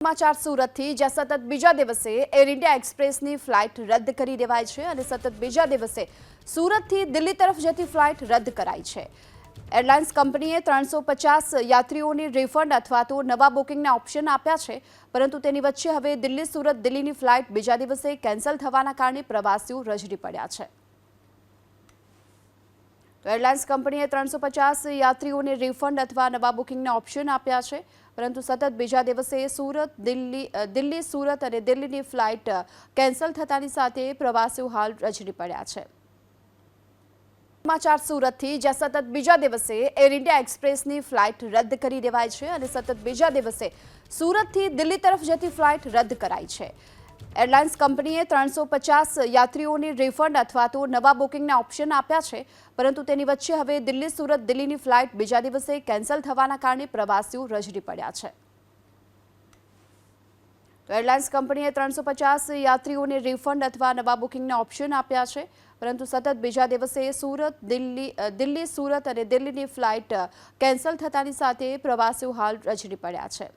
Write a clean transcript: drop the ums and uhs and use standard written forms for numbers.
સમાચાર સુરતથી જ્યાં સતત બીજા દિવસે એર ઇન્ડિયા એક્સપ્રેસની ફ્લાઇટ રદ કરી દેવાઈ છે અને સતત બીજા દિવસે સુરતથી દિલ્હી તરફ જતી ફ્લાઇટ રદ કરાઈ છે। એરલાઇન્સ કંપનીએ 350 યાત્રીઓની રિફંડ અથવા તો નવા બુકિંગના ઓપ્શન આપ્યા છે, પરંતુ તેની વચ્ચે હવે દિલ્હી સુરત દિલ્હીની ફ્લાઇટ બીજા દિવસે કેન્સલ થવાના કારણે પ્રવાસીઓ રઝળી પડ્યા છે। તો એરલાઇન્સ કંપનીએ 350 યાત્રીઓને રિફંડ અથવા નવા બુકિંગના ઓપ્શન આપ્યા છે, પરંતુ સતત બીજા દિવસે દિલ્હી સુરત અને દિલ્હીની ફ્લાઇટ કેન્સલ થતાની સાથે પ્રવાસીઓ હાલ રઝળી પડ્યા છે। સમાચાર સુરતથી જ્યાં સતત બીજા દિવસે એર ઇન્ડિયા એક્સપ્રેસની ફ્લાઇટ રદ કરી દેવાઈ છે અને સતત બીજા દિવસે સુરતથી દિલ્હી તરફ જતી ફ્લાઇટ રદ કરાઈ છે। એરલાઇન્સ કંપનીએ 350 યાત્રીઓની રિફંડ અથવા તો નવા બુકિંગના ઓપ્શન આપ્યા છે, પરંતુ તેની વચ્ચે હવે દિલ્હી સુરત દિલ્હીની ફ્લાઇટ બીજા દિવસે કેન્સલ થવાના કારણે પ્રવાસીઓ રઝળી પડ્યા છે। તો એરલાઇન્સ કંપનીએ 350 યાત્રીઓને રિફંડ અથવા નવા બુકિંગના ઓપ્શન આપ્યા છે, પરંતુ સતત બીજા દિવસે દિલ્હી સુરત અને દિલ્હીની ફ્લાઇટ કેન્સલ થતાની સાથે પ્રવાસીઓ હાલ રઝળી પડ્યા છે।